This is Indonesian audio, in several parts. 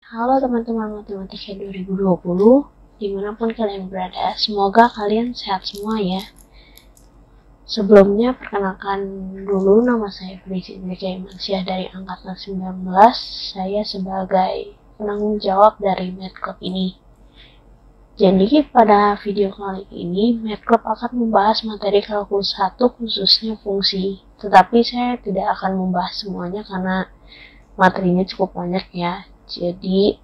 Halo teman-teman Matematika 2020, dimanapun kalian berada, semoga kalian sehat semua ya. Sebelumnya, perkenalkan dulu, nama saya Felicia Mansyah dari Angkatan 19. Saya sebagai penanggung jawab dari Math Club ini. Jadi, pada video kali ini, Math Club akan membahas materi kalkulus 1 khususnya fungsi. Tetapi saya tidak akan membahas semuanya karena materinya cukup banyak ya. Jadi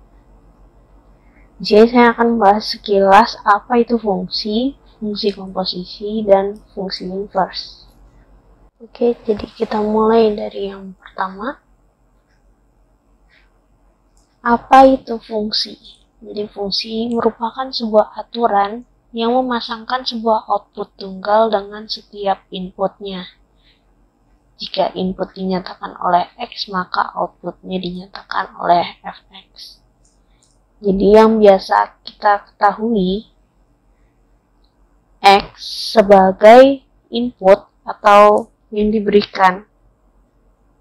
saya akan membahas sekilas apa itu fungsi, fungsi komposisi, dan fungsi inverse. Oke, jadi kita mulai dari yang pertama. Apa itu fungsi? Jadi fungsi merupakan sebuah aturan yang memasangkan sebuah output tunggal dengan setiap inputnya. Jika input dinyatakan oleh X, maka outputnya dinyatakan oleh Fx. Jadi yang biasa kita ketahui, X sebagai input atau yang diberikan.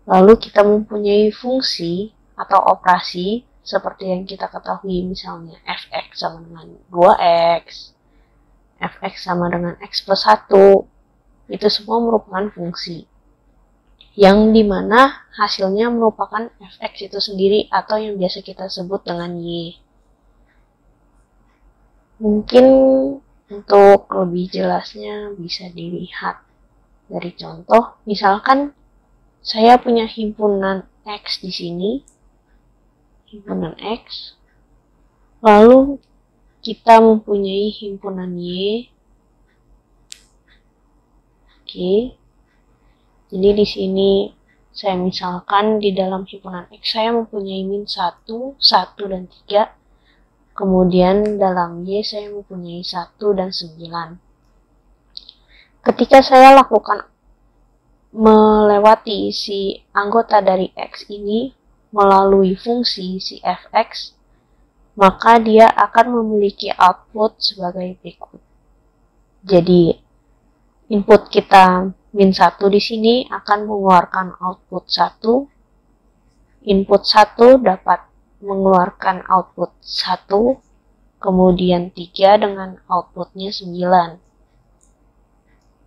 Lalu kita mempunyai fungsi atau operasi seperti yang kita ketahui, misalnya Fx sama dengan 2x, Fx sama dengan x plus 1. Itu semua merupakan fungsi. Yang dimana hasilnya merupakan Fx itu sendiri atau yang biasa kita sebut dengan Y. Mungkin untuk lebih jelasnya bisa dilihat dari contoh. Misalkan saya punya himpunan X di sini, himpunan X, lalu kita mempunyai himpunan Y. Oke. Jadi di sini saya misalkan di dalam himpunan X saya mempunyai min 1, 1 dan 3. Kemudian dalam Y saya mempunyai 1 dan 9. Ketika saya lakukan melewati si anggota dari X ini melalui fungsi si Fx, maka dia akan memiliki output sebagai berikut. Jadi input kita min 1 di sini akan mengeluarkan output 1. Input 1 dapat mengeluarkan output 1, kemudian 3 dengan outputnya 9.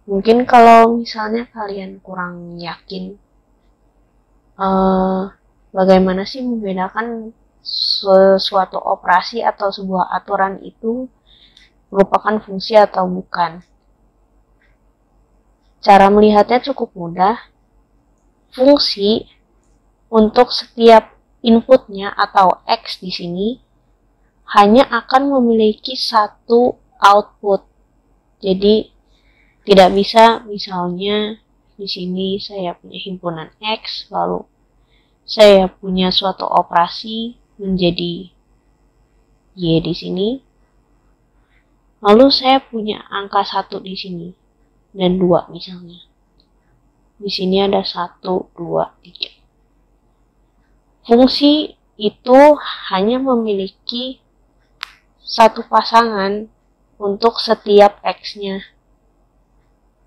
Mungkin kalau misalnya kalian kurang yakin bagaimana sih membedakan suatu operasi atau sebuah aturan itu merupakan fungsi atau bukan. Cara melihatnya cukup mudah. Fungsi untuk setiap inputnya atau X di sini hanya akan memiliki satu output. Jadi tidak bisa misalnya di sini saya punya himpunan X, lalu saya punya suatu operasi menjadi Y di sini, lalu saya punya angka 1 di sini dan 2 misalnya. Di sini ada 1, 2, 3. Fungsi itu hanya memiliki satu pasangan untuk setiap X-nya.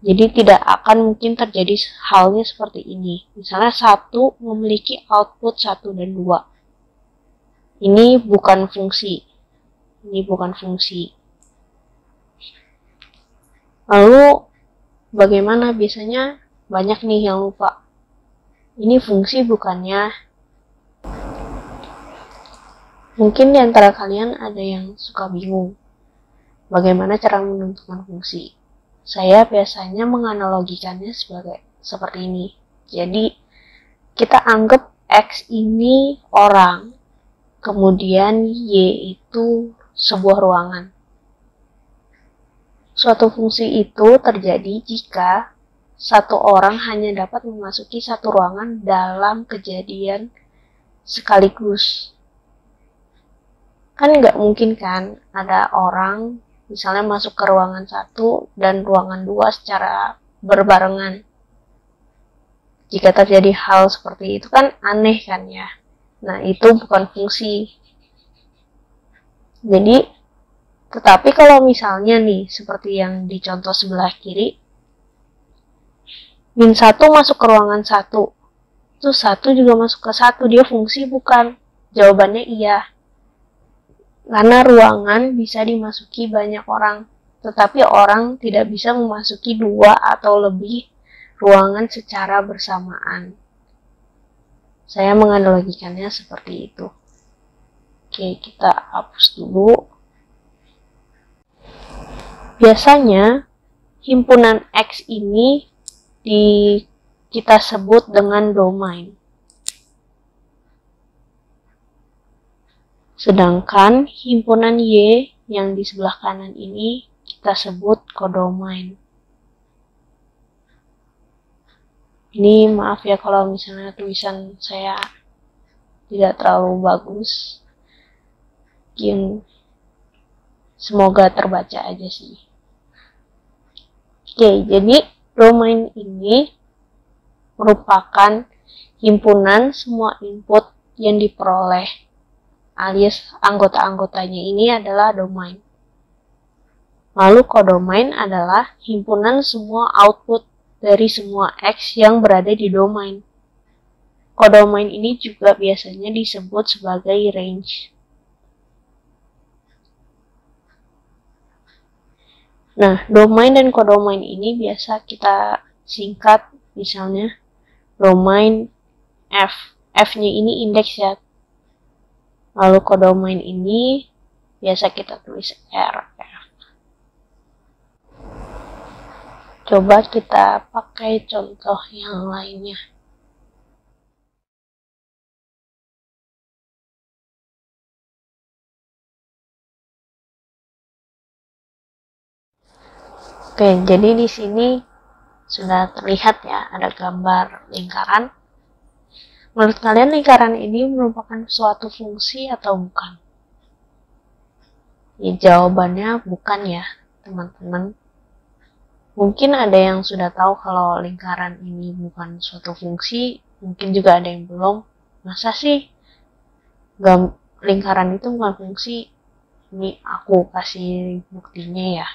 Jadi tidak akan mungkin terjadi halnya seperti ini. Misalnya 1 memiliki output 1 dan 2. Ini bukan fungsi. Ini bukan fungsi. Lalu bagaimana? Biasanya banyak nih yang lupa. Ini fungsi bukannya. Mungkin di antara kalian ada yang suka bingung bagaimana cara menentukan fungsi. Saya biasanya menganalogikannya seperti ini. Jadi, kita anggap X ini orang, kemudian Y itu sebuah ruangan. Suatu fungsi itu terjadi jika satu orang hanya dapat memasuki satu ruangan dalam kejadian sekaligus. Kan nggak mungkin kan ada orang misalnya masuk ke ruangan 1 dan ruangan 2 secara berbarengan. Jika terjadi hal seperti itu kan aneh kan ya. Nah itu bukan fungsi. Jadi, tetapi kalau misalnya nih seperti yang di contoh sebelah kiri, min 1 masuk ke ruangan 1, terus 1 juga masuk ke 1, dia fungsi bukan? Jawabannya iya. Karena ruangan bisa dimasuki banyak orang, tetapi orang tidak bisa memasuki 2 atau lebih ruangan secara bersamaan. Saya menganalogikannya seperti itu. Oke, kita hapus dulu. Biasanya himpunan X ini kita sebut dengan domain. Sedangkan himpunan Y yang di sebelah kanan ini kita sebut kodomain. Ini maaf ya kalau misalnya tulisan saya tidak terlalu bagus. Mungkin semoga terbaca aja sih. Oke, jadi domain ini merupakan himpunan semua input yang diperoleh, alias anggota-anggotanya ini adalah domain. Lalu kodomain adalah himpunan semua output dari semua X yang berada di domain. Kodomain ini juga biasanya disebut sebagai range. Nah, domain dan kodomain ini biasa kita singkat, misalnya domain F. F-nya ini indeks ya. Lalu kodomain ini biasa kita tulis R. Coba kita pakai contoh yang lainnya. Oke, jadi di sini sudah terlihat ya, ada gambar lingkaran. Menurut kalian lingkaran ini merupakan suatu fungsi atau bukan? Ya, jawabannya bukan ya, teman-teman. Mungkin ada yang sudah tahu kalau lingkaran ini bukan suatu fungsi, mungkin juga ada yang belum. Masa sih lingkaran itu bukan fungsi? Ini aku kasih buktinya ya.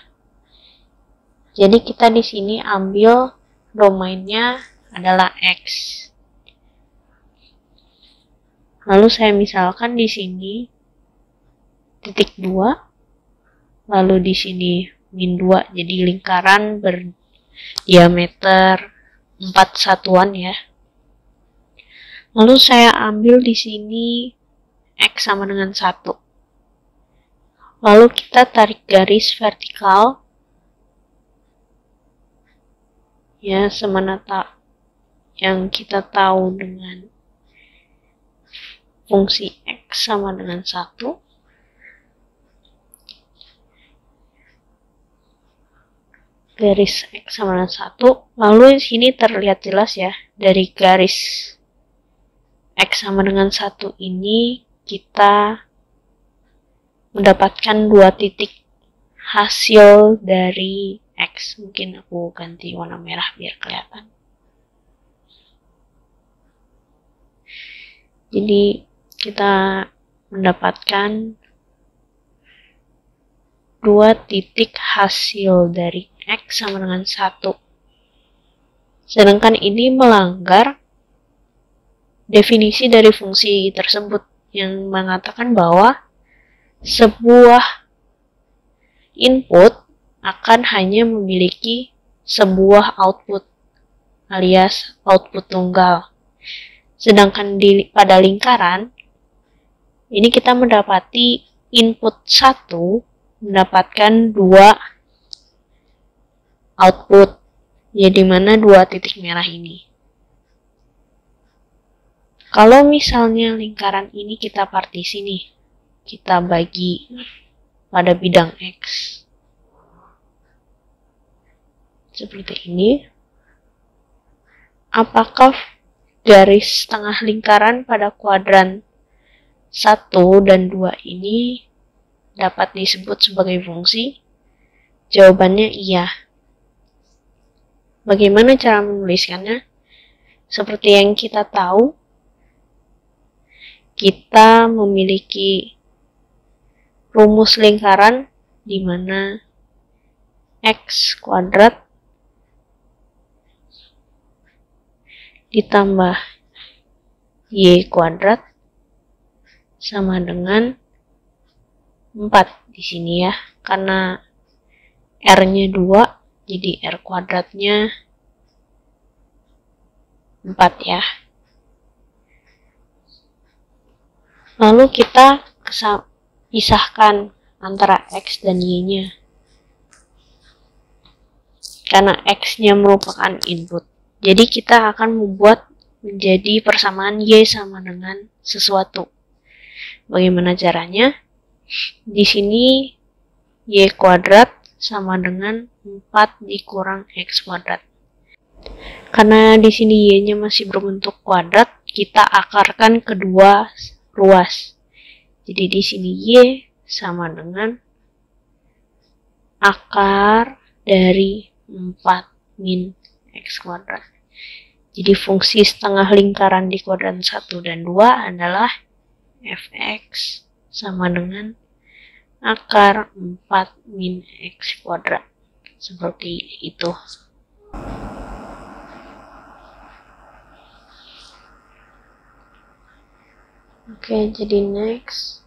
Jadi kita di sini ambil domainnya adalah X. Lalu saya misalkan di sini titik 2, lalu di sini min 2, jadi lingkaran berdiameter 4 satuan ya. Lalu saya ambil di sini X sama dengan 1. Lalu kita tarik garis vertikal ya, semanata yang kita tahu dengan fungsi X sama dengan 1. Garis X sama dengan 1. Lalu di sini terlihat jelas ya, dari garis X sama dengan 1 ini kita mendapatkan 2 titik hasil dari X. Mungkin aku ganti warna merah biar kelihatan. Jadi kita mendapatkan 2 titik hasil dari X sama dengan 1. Sedangkan ini melanggar definisi dari fungsi tersebut yang mengatakan bahwa sebuah input akan hanya memiliki sebuah output alias output tunggal. Sedangkan pada lingkaran ini kita mendapati input 1 mendapatkan 2 output, ya di mana 2 titik merah ini. Kalau misalnya lingkaran ini kita partisi nih, kita bagi pada bidang X seperti ini, apakah garis tengah lingkaran pada kuadran 1 dan 2 ini dapat disebut sebagai fungsi? Jawabannya iya. Bagaimana cara menuliskannya? Seperti yang kita tahu, kita memiliki rumus lingkaran di mana X kuadrat ditambah Y kuadrat sama dengan 4 di sini ya. Karena R-nya 2, jadi R kuadratnya 4 ya. Lalu kita pisahkan antara X dan Y-nya. Karena X-nya merupakan input. Jadi kita akan membuat menjadi persamaan Y sama dengan sesuatu. Bagaimana caranya? Di sini Y kuadrat sama dengan 4 dikurang X kuadrat. Karena di sini Y-nya masih berbentuk kuadrat, kita akarkan kedua ruas. Jadi di sini Y sama dengan akar dari 4 min X kuadrat. Jadi fungsi setengah lingkaran di kuadran 1 dan 2 adalah fx sama dengan akar 4 min X kuadrat. Seperti itu. Oke, jadi next.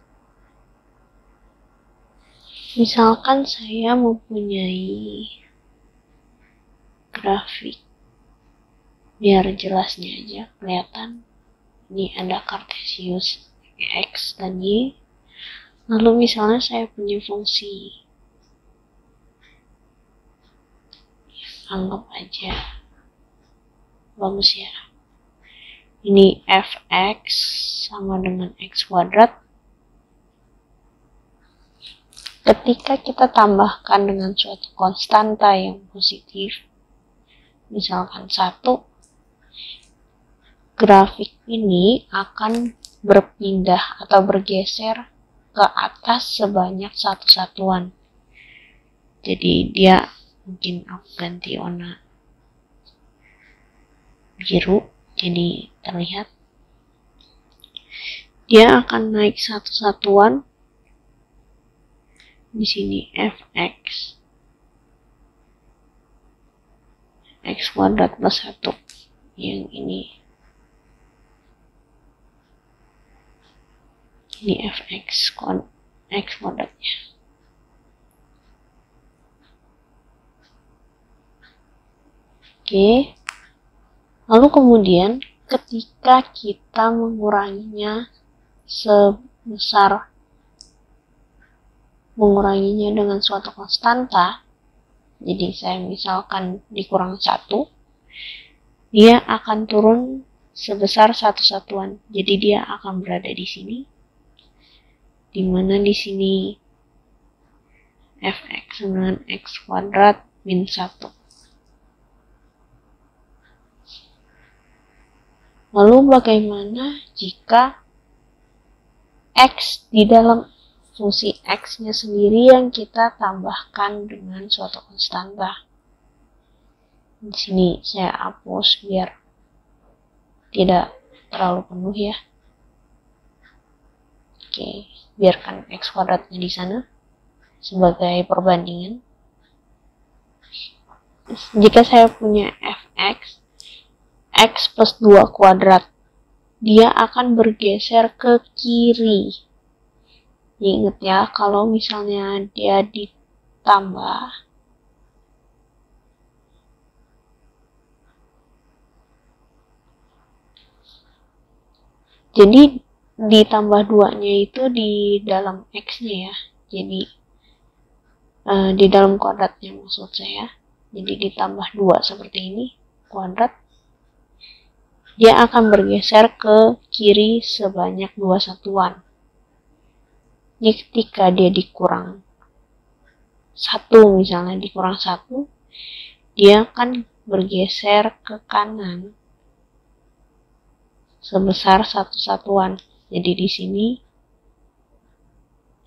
Misalkan saya mempunyai grafik. Biar jelasnya aja kelihatan. Ini ada Cartesius X dan Y. Lalu misalnya saya punya fungsi. Anggap aja. Bagus ya. Ini fx sama dengan X kuadrat. Ketika kita tambahkan dengan suatu konstanta yang positif, misalkan 1, grafik ini akan berpindah atau bergeser ke atas sebanyak 1 satuan. Jadi dia, mungkin aku ganti warna biru, jadi terlihat dia akan naik 1 satuan. Di sini fx X kuadrat plus 1, yang ini fx X kuadratnya. Oke, lalu kemudian ketika kita menguranginya dengan suatu konstanta, jadi saya misalkan dikurang 1, dia akan turun sebesar 1 satuan. Jadi dia akan berada di sini, dimana di sini fx dengan X kuadrat min 1. Lalu bagaimana jika X di dalam fungsi X-nya sendiri yang kita tambahkan dengan suatu konstanta? Di sini saya hapus biar tidak terlalu penuh ya. Oke, biarkan X kuadratnya di sana sebagai perbandingan. Jika saya punya fx X plus 2 kuadrat, dia akan bergeser ke kiri. Ingat ya, kalau misalnya dia ditambah, jadi ditambah 2-nya itu di dalam X-nya ya. Jadi di dalam kuadratnya maksud saya. Jadi ditambah 2 seperti ini, kuadrat. Dia akan bergeser ke kiri sebanyak 2 satuan. Jadi ketika dia dikurang 1, misalnya dikurang 1, dia akan bergeser ke kanan sebesar 1 satuan. Jadi di sini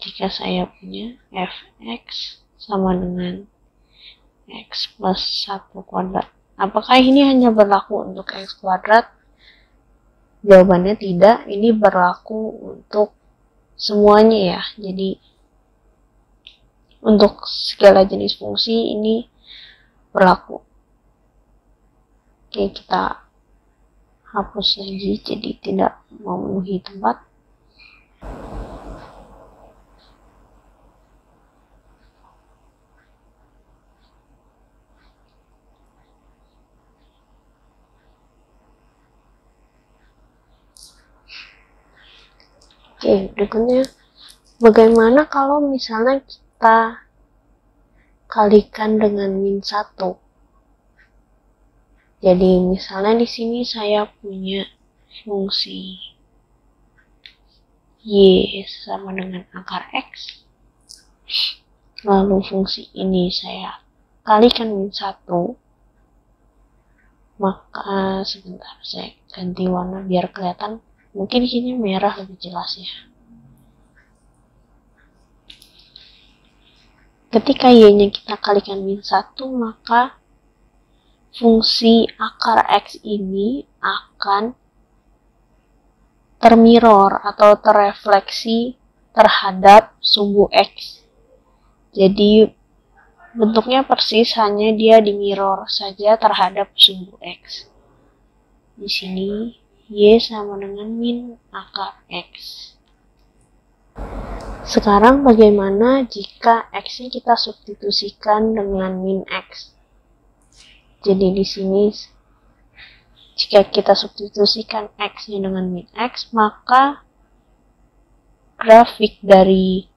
jika saya punya fx sama dengan X plus 1 kuadrat. Apakah ini hanya berlaku untuk X kuadrat? Jawabannya tidak, ini berlaku untuk semuanya ya. Jadi untuk segala jenis fungsi ini berlaku. Oke, kita hapus lagi jadi tidak memenuhi tempat. Oke, berikutnya bagaimana kalau misalnya kita kalikan dengan min 1. Jadi misalnya di sini saya punya fungsi y sama dengan akar x. Lalu fungsi ini saya kalikan min 1. Maka sebentar saya ganti warna biar kelihatan. Mungkin ini merah lebih jelas ya. Ketika y-nya kita kalikan min 1, maka fungsi akar x ini akan termirror atau terrefleksi terhadap sumbu x. Jadi bentuknya persis, hanya dia di mirror saja terhadap sumbu x. Di sini y sama dengan min akar x. Sekarang bagaimana jika x-nya kita substitusikan dengan min x? Jadi di sini jika kita substitusikan x-nya dengan min x, maka grafik dari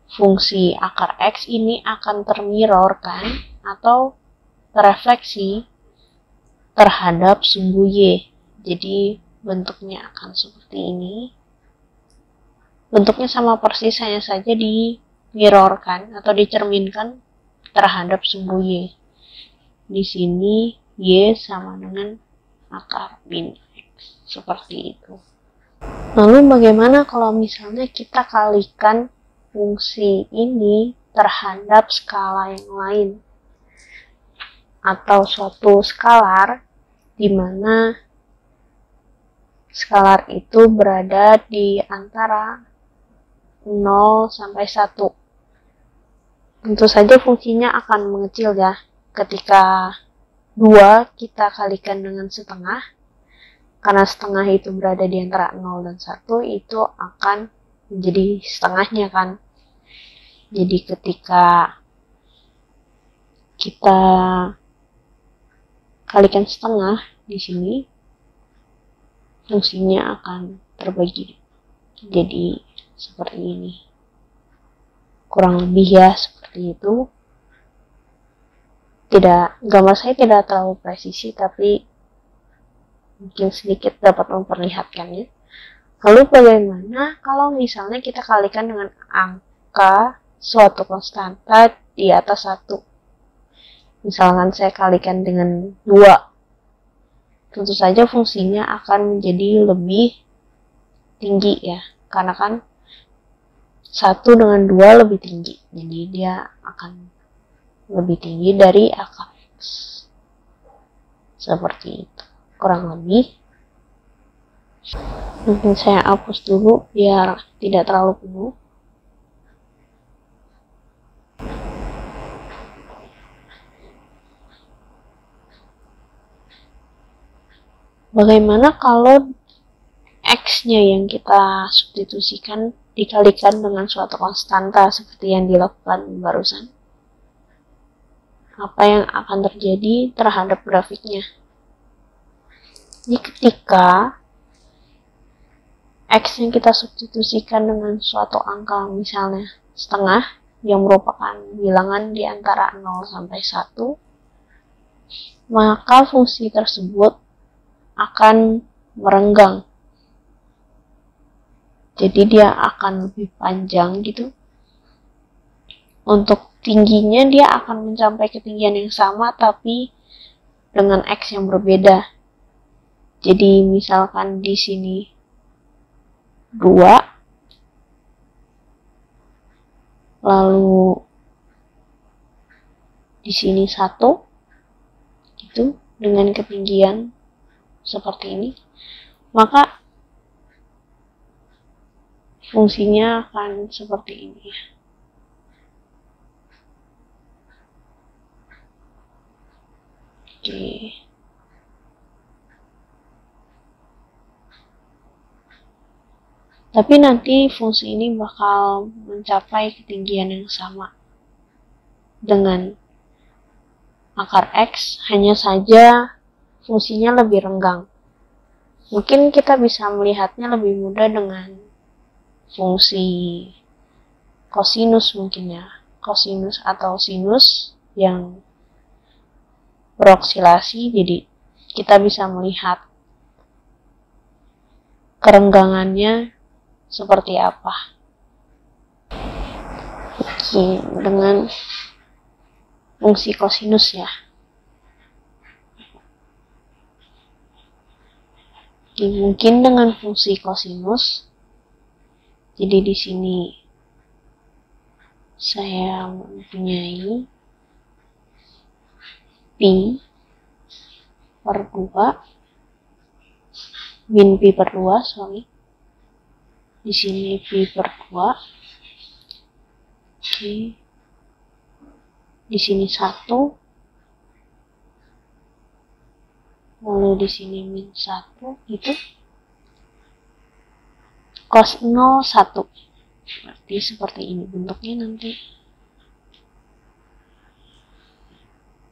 fungsi akar x ini akan termirror kan, atau terrefleksi terhadap sumbu y. Jadi bentuknya akan seperti ini. Bentuknya sama persis, hanya saja dimirrorkan atau dicerminkan terhadap sumbu y. Di sini y sama dengan akar min x, seperti itu. Lalu bagaimana kalau misalnya kita kalikan fungsi ini terhadap skala yang lain, atau suatu skalar di mana skalar itu berada di antara 0 sampai 1. Tentu saja fungsinya akan mengecil ya. Ketika 2 kita kalikan dengan setengah, karena setengah itu berada di antara 0 dan 1, itu akan menjadi setengahnya kan. Jadi ketika kita kalikan setengah di sini, fungsinya akan terbagi jadi seperti ini. Kurang lebih ya seperti itu. Gambar saya tidak terlalu presisi, tapi mungkin sedikit dapat memperlihatkannya. Lalu bagaimana kalau misalnya kita kalikan dengan angka suatu konstanta di atas 1? Misalkan saya kalikan dengan 2. Tentu saja fungsinya akan menjadi lebih tinggi ya, karena kan 1 dengan 2 lebih tinggi. Jadi dia akan lebih tinggi dari akar x. Seperti itu. Kurang lebih. Mungkin saya hapus dulu biar tidak terlalu penuh. Bagaimana kalau x-nya yang kita substitusikan dikalikan dengan suatu konstanta seperti yang dilakukan barusan? Apa yang akan terjadi terhadap grafiknya? Jadi ketika x yang kita substitusikan dengan suatu angka, misalnya setengah, yang merupakan bilangan di antara 0 sampai 1, maka fungsi tersebut akan merenggang. Jadi dia akan lebih panjang gitu. Untuk tingginya dia akan mencapai ketinggian yang sama tapi dengan x yang berbeda. Jadi misalkan di sini 2, lalu di sini 1, gitu, dengan ketinggian seperti ini, maka fungsinya akan seperti ini ya. Oke. Tapi nanti fungsi ini bakal mencapai ketinggian yang sama dengan akar x, hanya saja fungsinya lebih renggang. Mungkin kita bisa melihatnya lebih mudah dengan fungsi kosinus mungkin ya, kosinus atau sinus yang beroksilasi, jadi kita bisa melihat kerenggangannya seperti apa. Oke, dengan fungsi kosinus ya. Oke, mungkin dengan fungsi kosinus, jadi di sini saya mempunyai Pi per 2, min Pi per 2, sorry. Di sini Pi per 2. Oke. Di sini 1. Lalu di sini min 1 gitu. Cos 0, 1. Berarti seperti ini bentuknya nanti.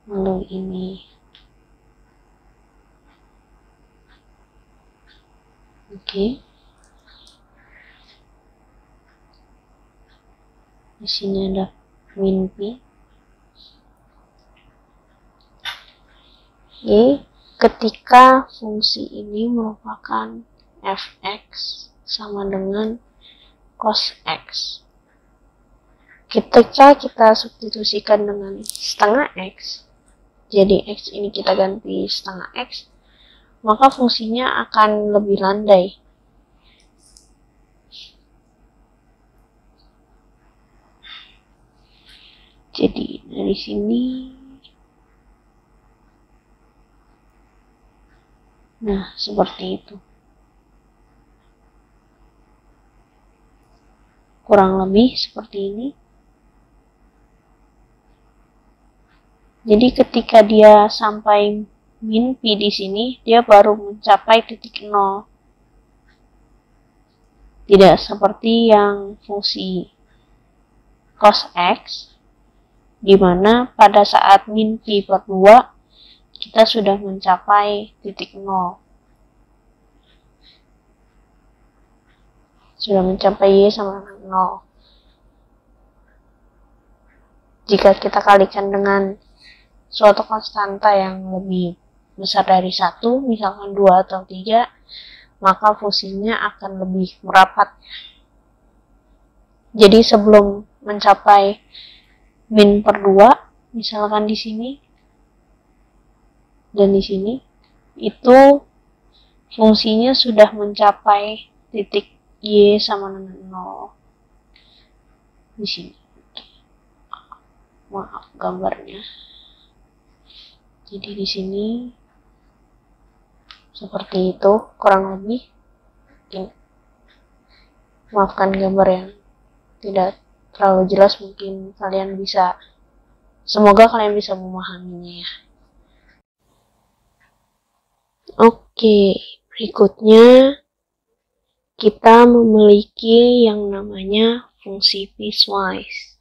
Lalu ini oke. Di sini ada min Pi. Oke, ketika fungsi ini merupakan fx sama dengan cos x. Ketika kita substitusikan dengan setengah x, jadi x ini kita ganti setengah x, maka fungsinya akan lebih landai. Jadi dari sini, nah seperti itu. Kurang lebih seperti ini. Jadi ketika dia sampai min Pi di sini, dia baru mencapai titik 0. Tidak seperti yang fungsi cos x, di mana pada saat min Pi per 2, kita sudah mencapai titik 0. Sudah mencapai Y sama dengan 0. Jika kita kalikan dengan suatu konstanta yang lebih besar dari 1, misalkan 2 atau 3, maka fungsinya akan lebih merapat. Jadi sebelum mencapai min per 2, misalkan di sini dan di sini, itu fungsinya sudah mencapai titik Y sama dengan 0. Di sini. Maaf gambarnya. Jadi di sini seperti itu kurang lebih. Maafkan gambar yang tidak terlalu jelas, mungkin kalian bisa, semoga kalian bisa memahaminya ya. Oke, berikutnya kita memiliki yang namanya fungsi piecewise.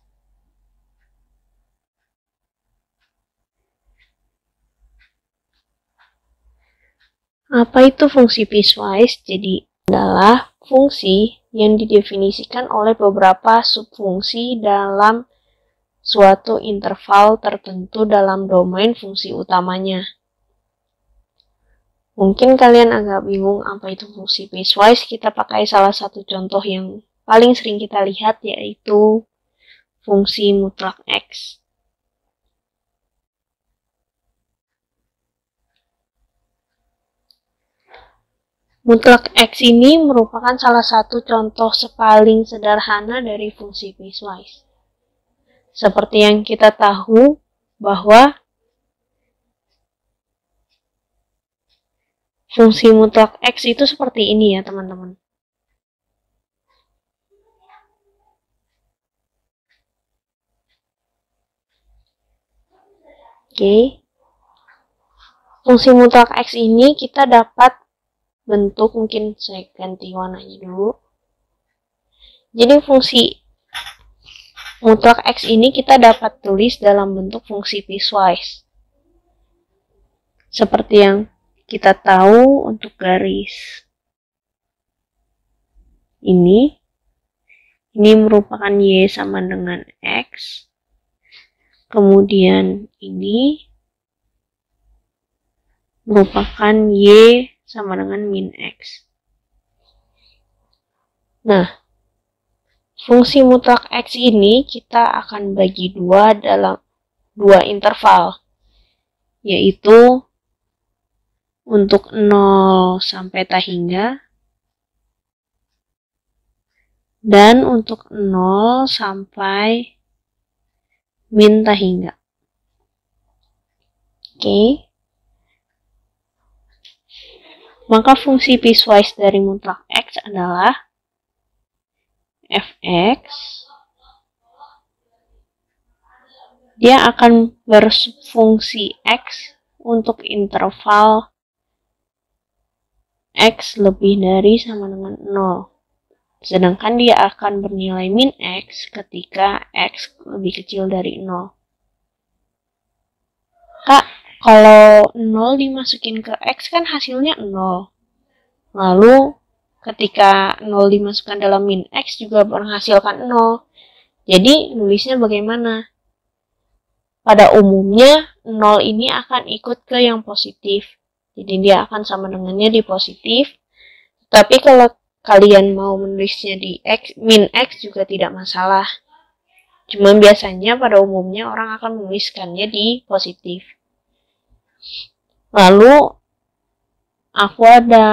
Apa itu fungsi piecewise? Jadi adalah fungsi yang didefinisikan oleh beberapa subfungsi dalam suatu interval tertentu dalam domain fungsi utamanya. Mungkin kalian agak bingung apa itu fungsi piecewise. Kita pakai salah satu contoh yang paling sering kita lihat, yaitu fungsi mutlak X. Mutlak X ini merupakan salah satu contoh paling sederhana dari fungsi piecewise. Seperti yang kita tahu bahwa fungsi mutlak X itu seperti ini ya teman-teman. Oke. Fungsi mutlak X ini kita dapat bentuk, mungkin saya ganti warnanya dulu. Jadi fungsi mutlak X ini kita dapat tulis dalam bentuk fungsi piecewise. Seperti yang kita tahu untuk garis ini, Ini merupakan Y sama dengan X. Kemudian ini merupakan Y sama dengan min X. Nah, fungsi mutlak X ini kita akan bagi dua dalam dua interval, yaitu untuk 0 sampai tak hingga dan untuk 0 sampai min tak hingga. Oke. Maka fungsi piecewise dari mutlak X adalah fx. Dia akan berfungsi X untuk interval X lebih dari sama dengan 0. Sedangkan dia akan bernilai min X ketika X lebih kecil dari 0. Kak, kalau 0 dimasukin ke X kan hasilnya 0. Lalu ketika 0 dimasukkan dalam min X juga menghasilkan 0. Jadi nulisnya bagaimana? Pada umumnya 0 ini akan ikut ke yang positif. Jadi dia akan sama dengannya di positif. Tapi kalau kalian mau menulisnya di X, min X juga tidak masalah. Cuma biasanya pada umumnya orang akan menuliskannya di positif. Lalu aku ada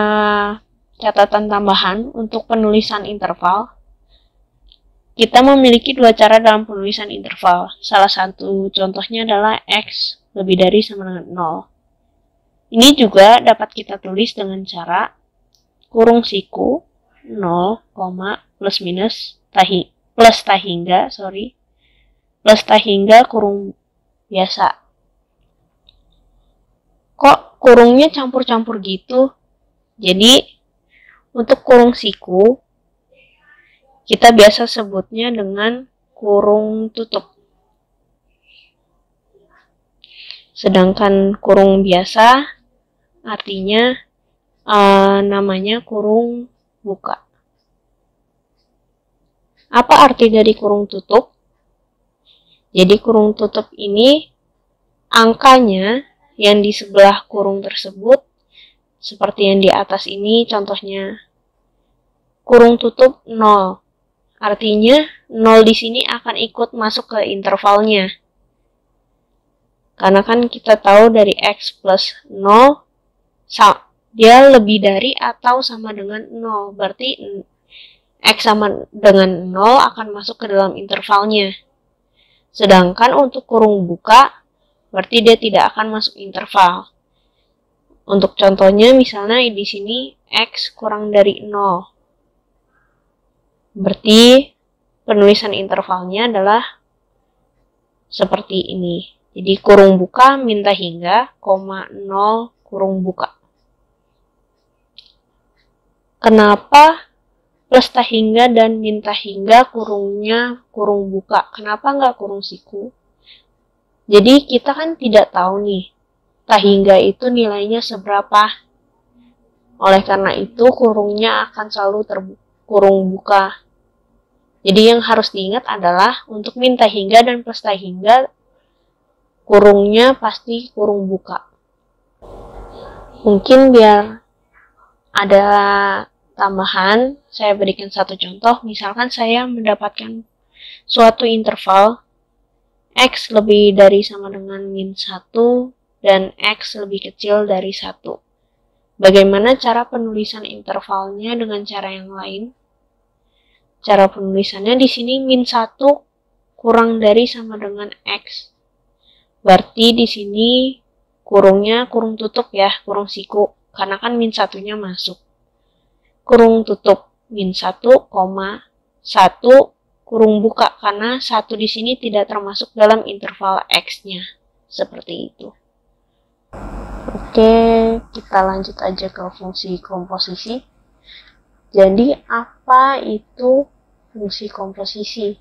catatan tambahan untuk penulisan interval. Kita memiliki dua cara dalam penulisan interval. Salah satu contohnya adalah X lebih dari sama dengan 0. Ini juga dapat kita tulis dengan cara kurung siku 0, plus minus plus tak hingga kurung biasa. Kok kurungnya campur-campur gitu? Jadi untuk kurung siku kita biasa sebutnya dengan kurung tutup. Sedangkan kurung biasa artinya namanya kurung buka. Apa arti dari kurung tutup? Jadi kurung tutup ini angkanya yang di sebelah kurung tersebut seperti yang di atas ini contohnya. Kurung tutup 0. Artinya 0 di sini akan ikut masuk ke intervalnya. Karena kan kita tahu dari X plus 0 dia lebih dari atau sama dengan 0. Berarti X sama dengan 0 akan masuk ke dalam intervalnya. Sedangkan untuk kurung buka, berarti dia tidak akan masuk interval. Untuk contohnya misalnya di sini X kurang dari 0. Berarti penulisan intervalnya adalah seperti ini. Jadi kurung buka minta hingga, 0 kurung buka. Kenapa plus tak hingga dan minta hingga kurungnya kurung buka? Kenapa nggak kurung siku? Jadi kita kan tidak tahu nih, tak hingga itu nilainya seberapa. Oleh karena itu kurungnya akan selalu kurung buka. Jadi yang harus diingat adalah untuk min tak hingga dan plus tak hingga kurungnya pasti kurung buka. Mungkin biar ada tambahan, saya berikan satu contoh. Misalkan saya mendapatkan suatu interval X lebih dari sama dengan min 1 dan X lebih kecil dari 1. Bagaimana cara penulisan intervalnya dengan cara yang lain? Cara penulisannya di sini min 1 kurang dari sama dengan X. Berarti di sini kurungnya kurung tutup ya, kurung siku. Karena kan min 1-nya masuk. Kurung tutup min 1, 1 kurung buka karena 1 di sini tidak termasuk dalam interval X-nya. Seperti itu. Oke, kita lanjut aja ke fungsi komposisi. Jadi, apa itu fungsi komposisi?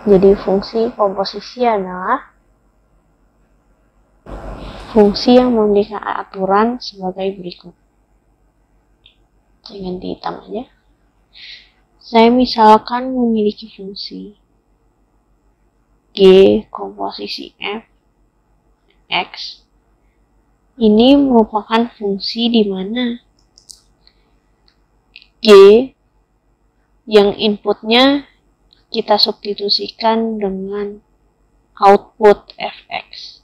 Jadi, fungsi komposisi adalah fungsi yang memiliki aturan sebagai berikut. Saya ganti hitam aja. Saya misalkan memiliki fungsi G komposisi f x. Ini merupakan fungsi di mana G yang inputnya kita substitusikan dengan output fx.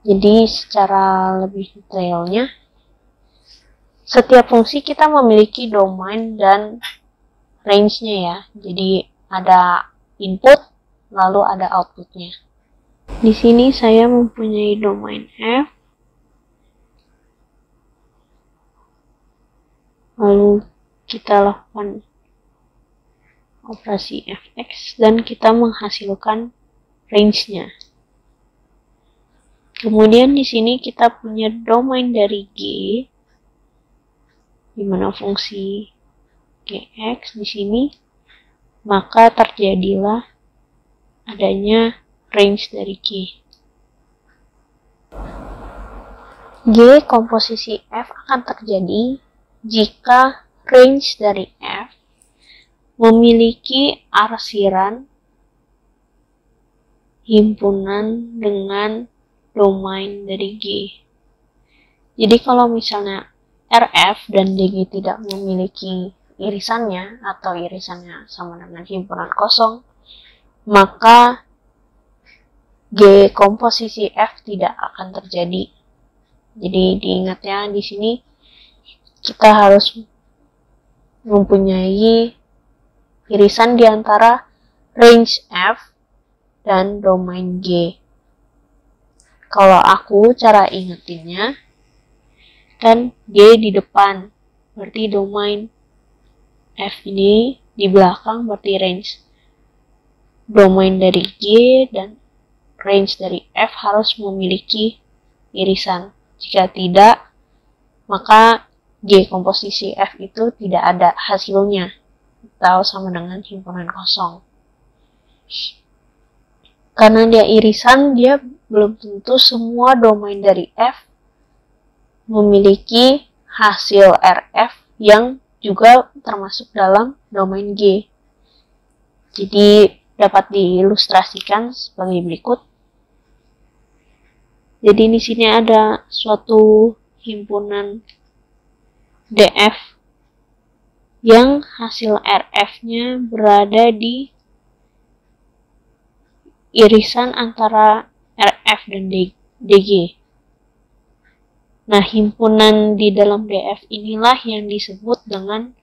Jadi secara lebih detailnya, setiap fungsi kita memiliki domain dan range-nya ya. Jadi ada input, lalu ada outputnya. Di sini saya mempunyai domain f, lalu kita lakukan operasi fx dan kita menghasilkan range-nya. Kemudian di sini kita punya domain dari G, di mana fungsi Gx di sini, maka terjadilah adanya range dari G. G komposisi F akan terjadi jika range dari F memiliki arsiran himpunan dengan domain dari G. Jadi kalau misalnya RF dan DG tidak memiliki irisannya atau irisannya sama dengan himpunan kosong, maka G komposisi F tidak akan terjadi. Jadi diingat ya, di sini kita harus mempunyai irisan di antara range F dan domain G. Kalau aku cara ingetinnya, kan G di depan, berarti domain F ini di belakang, berarti range. Domain dari G dan range dari F harus memiliki irisan. Jika tidak, maka G komposisi F itu tidak ada hasilnya, atau sama dengan himpunan kosong. Karena dia irisan, dia belum tentu semua domain dari F memiliki hasil RF yang juga termasuk dalam domain G. Jadi dapat diilustrasikan sebagai berikut. Jadi di sini ada suatu himpunan DF yang hasil RF-nya berada di irisan antara RF dan DG. Nah, himpunan di dalam DF inilah yang disebut dengan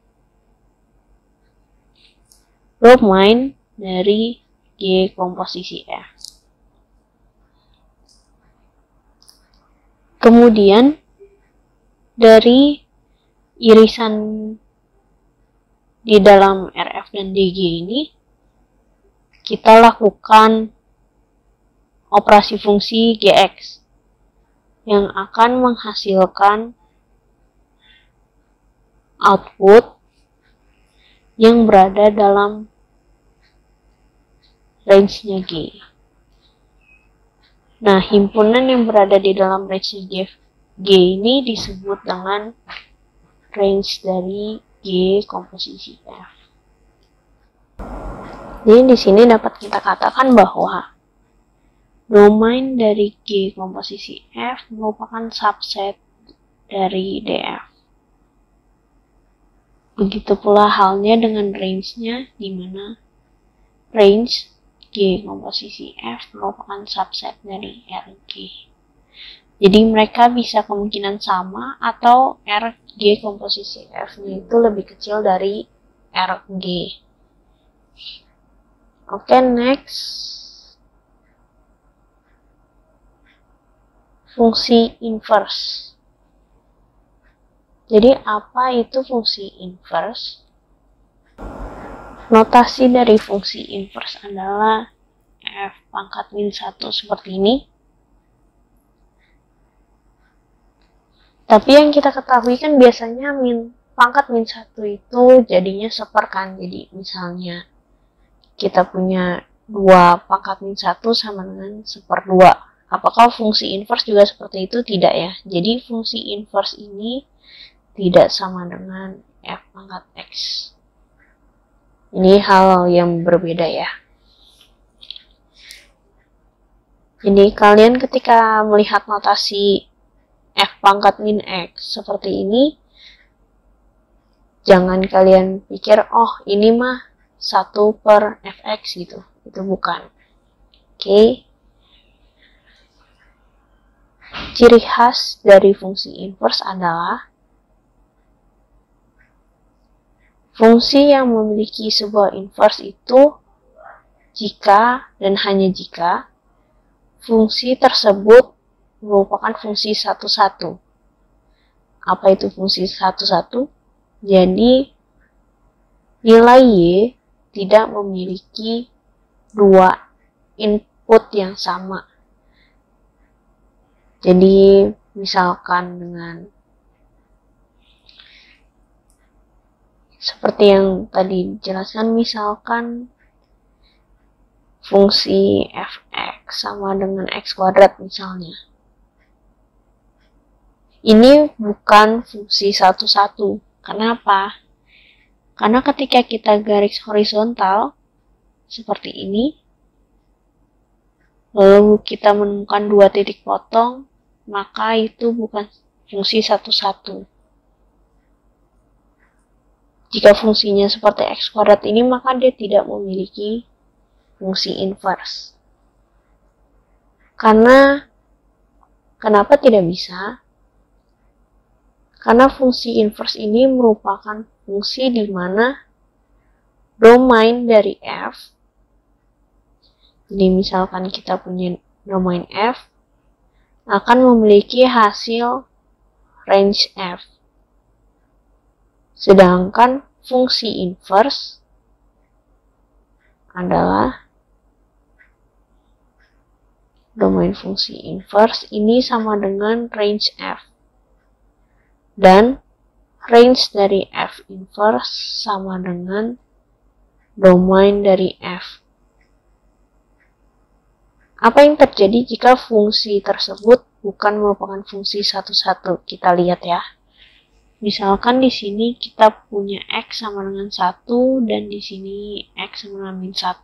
domain dari G komposisi F. Kemudian, dari irisan di dalam RF dan DG ini, kita lakukan operasi fungsi Gx yang akan menghasilkan output yang berada dalam range-nya G. Nah, himpunan yang berada di dalam range-nya G ini disebut dengan range dari G komposisi F. Jadi di sini dapat kita katakan bahwa domain dari G komposisi F merupakan subset dari DF. Begitu pula halnya dengan range-nya, di mana range G komposisi F merupakan subset dari RG. Jadi mereka bisa kemungkinan sama atau RG komposisi F-nya itu lebih kecil dari RG. Oke, next. Fungsi inverse. Jadi apa itu fungsi inverse? Notasi dari fungsi inverse adalah f pangkat min 1 seperti ini. Tapi yang kita ketahui kan biasanya pangkat min 1 itu jadinya seper kan. Jadi misalnya kita punya 2 pangkat min 1 sama dengan seper 2. Apakah fungsi inverse juga seperti itu? Tidak ya. Jadi fungsi inverse ini tidak sama dengan F pangkat X. Ini hal yang berbeda ya. Jadi kalian ketika melihat notasi F pangkat min X seperti ini, jangan kalian pikir, oh ini mah 1 per Fx gitu. Itu bukan. Oke. Ciri khas dari fungsi inverse adalah fungsi yang memiliki sebuah inverse itu jika dan hanya jika fungsi tersebut merupakan fungsi satu-satu. Apa itu fungsi satu-satu? Jadi, nilai Y tidak memiliki dua input yang sama. Jadi, misalkan dengan seperti yang tadi dijelaskan, misalkan fungsi fx sama dengan x kuadrat misalnya. Ini bukan fungsi satu-satu. Kenapa? Karena ketika kita garis horizontal seperti ini, lalu kita menemukan 2 titik potong, maka itu bukan fungsi satu-satu. Jika fungsinya seperti x kuadrat ini, maka dia tidak memiliki fungsi inverse. Karena, kenapa tidak bisa? Karena fungsi inverse ini merupakan fungsi di mana domain dari f, jadi misalkan kita punya domain f, akan memiliki hasil range f. Sedangkan fungsi inverse adalah domain fungsi inverse ini sama dengan range f. Dan range dari f inverse sama dengan domain dari f. Apa yang terjadi jika fungsi tersebut bukan merupakan fungsi satu-satu? Kita lihat ya. Misalkan di sini kita punya x sama dengan 1 dan di sini x sama dengan min 1.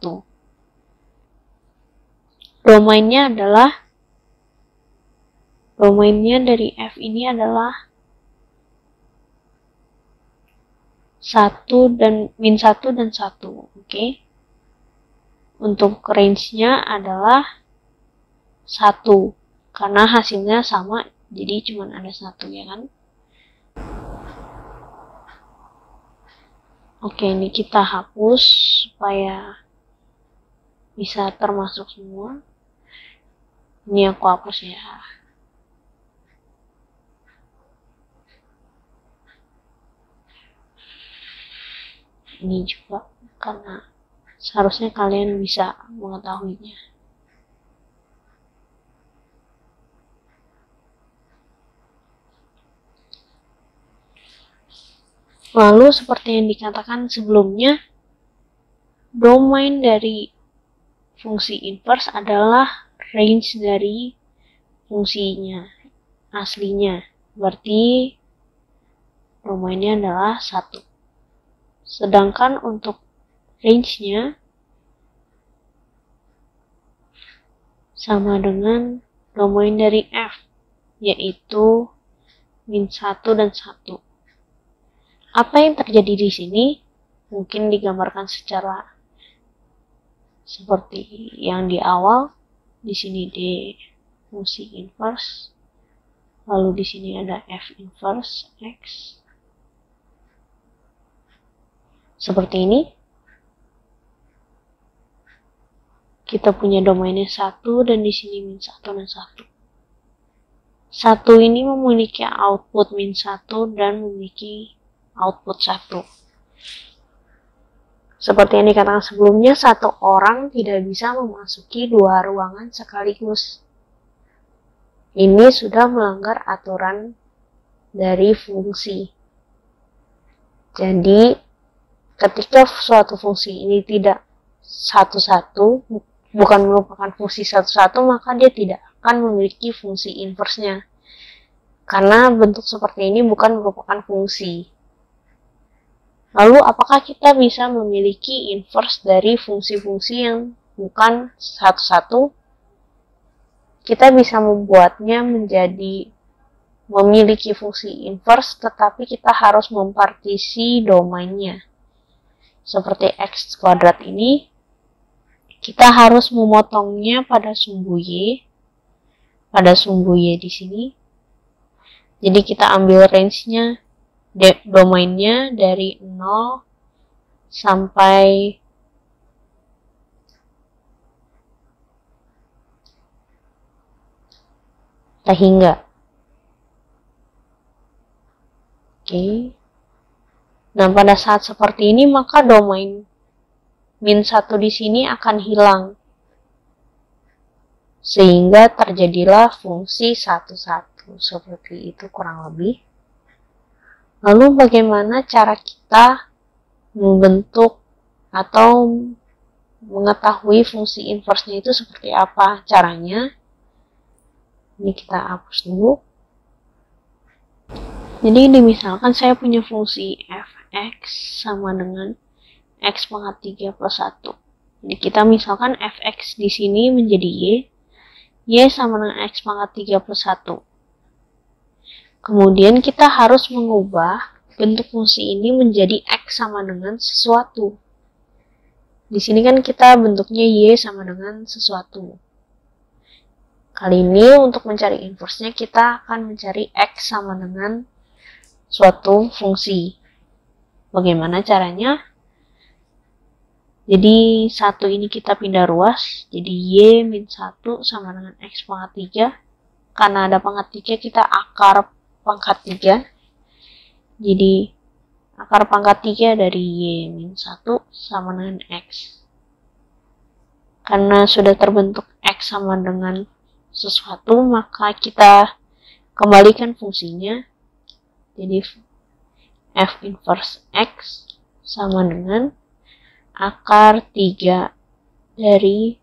Domainnya dari f ini adalah 1 dan min 1 dan 1. Oke. Untuk range-nya adalah 1 karena hasilnya sama, jadi cuma ada 1 ya kan. Oke, ini kita hapus supaya bisa termasuk semua. Ini aku hapus ya. Ini juga karena seharusnya kalian bisa mengetahuinya. Lalu seperti yang dikatakan sebelumnya, domain dari fungsi inverse adalah range dari fungsinya aslinya. Berarti domainnya adalah 1. Sedangkan untuk range-nya sama dengan domain dari f, yaitu min 1 dan 1. Apa yang terjadi di sini mungkin digambarkan secara seperti yang di awal. Di sini D fungsi inverse, lalu di sini ada f inverse x. Seperti ini. Kita punya domainnya 1 dan di sini min 1 dan 1. 1 ini memiliki output min 1 dan memiliki output 1. Seperti yang dikatakan sebelumnya, satu orang tidak bisa memasuki 2 ruangan sekaligus. Ini sudah melanggar aturan dari fungsi. Jadi, ketika suatu fungsi ini tidak satu-satu, bukan merupakan fungsi satu-satu, maka dia tidak akan memiliki fungsi inverse-nya. karena bentuk seperti ini bukan merupakan fungsi. Lalu apakah kita bisa memiliki inverse dari fungsi-fungsi yang bukan satu-satu? Kita bisa membuatnya menjadi memiliki fungsi inverse, tetapi kita harus mempartisi domainnya. Seperti x kuadrat ini, kita harus memotongnya pada sumbu y, di sini. Jadi kita ambil range-nya, domainnya dari 0 sampai hingga. Oke. Nah, pada saat seperti ini maka domain min 1 di sini akan hilang. Sehingga terjadilah fungsi 1,1. Seperti itu kurang lebih. Lalu bagaimana cara kita membentuk atau mengetahui fungsi inverse-nya itu seperti apa caranya? Ini kita hapus dulu. Jadi misalkan saya punya fungsi fx sama dengan x pangkat 3 plus 1. Jadi kita misalkan fx di sini menjadi y sama dengan x pangkat 3 plus 1. Kemudian kita harus mengubah bentuk fungsi ini menjadi x sama dengan sesuatu. Di sini kan kita bentuknya y sama dengan sesuatu. Kali ini untuk mencari inverse-nya kita akan mencari x sama dengan suatu fungsi. Bagaimana caranya? Jadi 1 ini kita pindah ruas, jadi y min 1 sama dengan x pangkat 3. Karena ada pangkat 3, kita akar pangkat 3. Jadi akar pangkat 3 dari y min 1 sama dengan x. Karena sudah terbentuk x sama dengan sesuatu, maka kita kembalikan fungsinya. Jadi f inverse x sama dengan akar 3 dari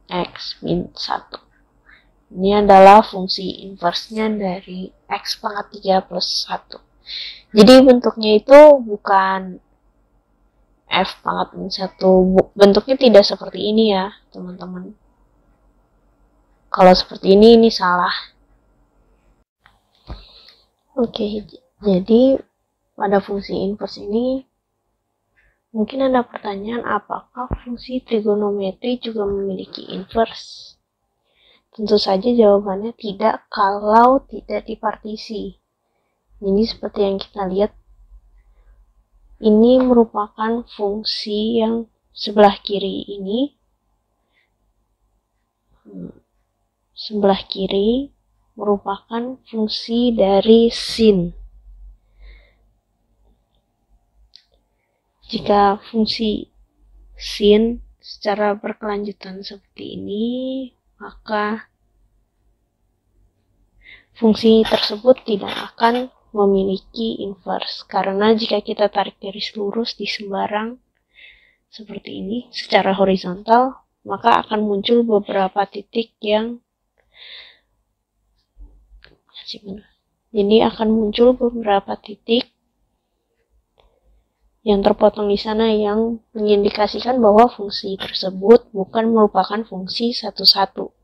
x min 1. Ini adalah fungsi inverse-nya dari x pangkat 3 plus 1. Jadi bentuknya itu bukan f pangkat min 1. Bentuknya tidak seperti ini ya, teman-teman. Kalau seperti ini salah. Oke, jadi pada fungsi inverse ini mungkin ada pertanyaan, apakah fungsi trigonometri juga memiliki inverse? Tentu saja jawabannya tidak kalau tidak dipartisi. Jadi seperti yang kita lihat, ini merupakan fungsi yang sebelah kiri ini. Sebelah kiri merupakan fungsi dari sin. Jika fungsi sin secara berkelanjutan seperti ini, maka fungsi tersebut tidak akan memiliki inverse. Karena jika kita tarik garis lurus di sembarang seperti ini secara horizontal, maka akan muncul beberapa titik yang yang terpotong di sana yang mengindikasikan bahwa fungsi tersebut bukan merupakan fungsi satu-satu.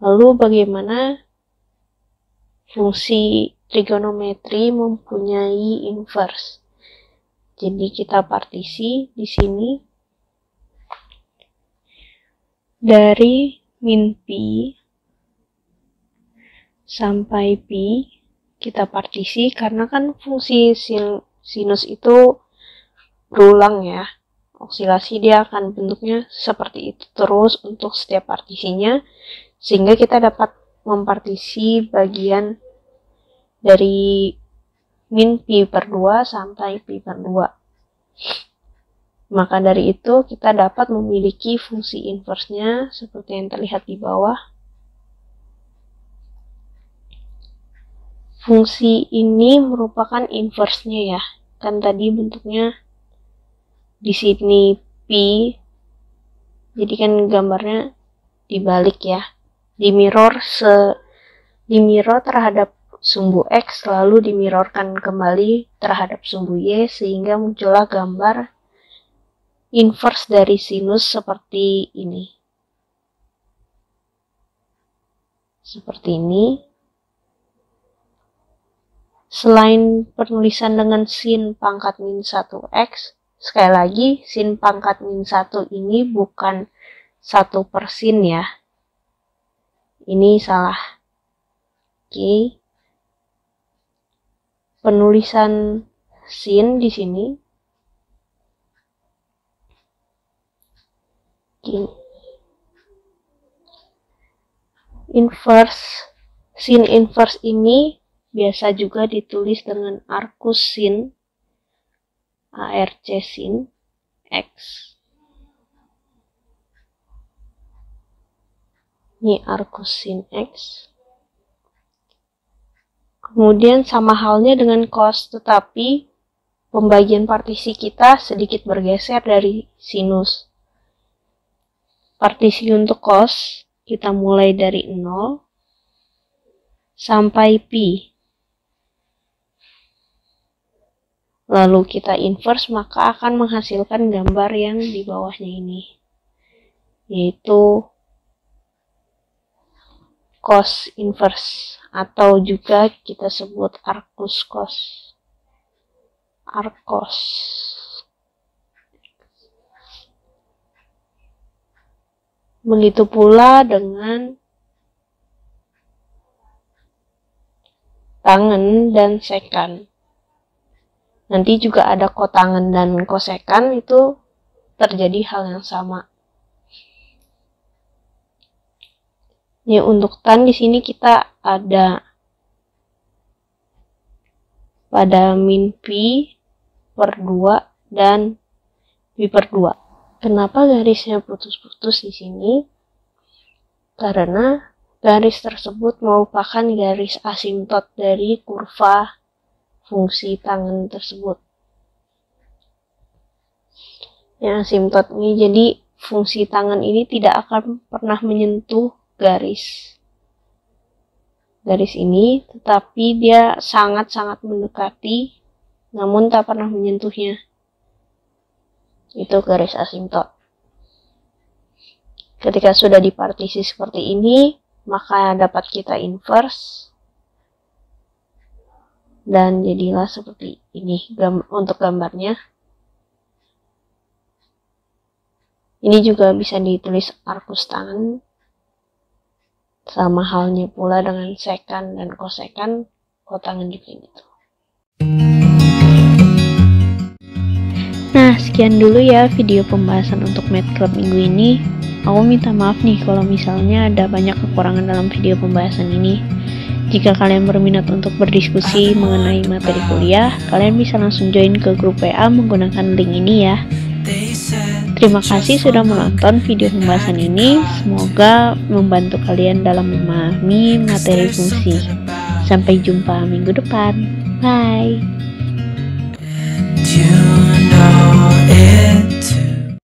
Lalu bagaimana fungsi trigonometri mempunyai inverse? Jadi kita partisi di sini dari min pi sampai pi kita partisi, karena kan fungsi sinus itu berulang ya, osilasi dia akan bentuknya seperti itu terus untuk setiap partisinya, sehingga kita dapat mempartisi bagian dari min pi per 2 sampai pi per 2. Maka dari itu kita dapat memiliki fungsi inverse-nya seperti yang terlihat di bawah. Fungsi ini merupakan inverse-nya ya. Kan tadi bentuknya di sini pi. Jadi kan gambarnya dibalik ya. dimirror terhadap sumbu X, lalu dimirrorkan kembali terhadap sumbu Y, sehingga muncullah gambar inverse dari sinus seperti ini. Seperti ini. Selain penulisan dengan sin pangkat min 1x, sekali lagi sin pangkat min 1 ini bukan 1 per sin ya. Ini salah. Oke. Penulisan sin di sini. Oke. Sin inverse ini biasa juga ditulis dengan arcus sin, ARC sin X. Ini arcus sin X. Kemudian sama halnya dengan cos, tetapi pembagian partisi kita sedikit bergeser dari sinus. Partisi untuk cos kita mulai dari 0 sampai pi. Lalu kita inverse, maka akan menghasilkan gambar yang di bawahnya ini, yaitu cos inverse, atau juga kita sebut arcus cos, arcos. Begitu pula dengan tangen dan sekan. Nanti juga ada kotangen dan kosekan, itu terjadi hal yang sama. Ya, untuk tan di sini kita ada pada min pi per 2 dan pi per 2. Kenapa garisnya putus-putus di sini? Karena garis tersebut merupakan garis asimtot dari kurva fungsi tangen tersebut. Yang asimtot ini, jadi fungsi tangen ini tidak akan pernah menyentuh garis ini, tetapi dia sangat-sangat mendekati, namun tak pernah menyentuhnya. Itu garis asimtot. Ketika sudah dipartisi seperti ini, maka dapat kita inverse, dan jadilah seperti ini untuk gambarnya. Ini juga bisa ditulis arcus tangen. Sama halnya pula dengan sekan dan kosekan, kotangen juga gitu. Nah, sekian dulu ya video pembahasan untuk Math Club minggu ini. Aku minta maaf nih kalau misalnya ada banyak kekurangan dalam video pembahasan ini. Jika kalian berminat untuk berdiskusi mengenai materi kuliah, kalian bisa langsung join ke grup WA menggunakan link ini ya. Terima kasih sudah menonton video pembahasan ini. Semoga membantu kalian dalam memahami materi fungsi. Sampai jumpa minggu depan. Bye.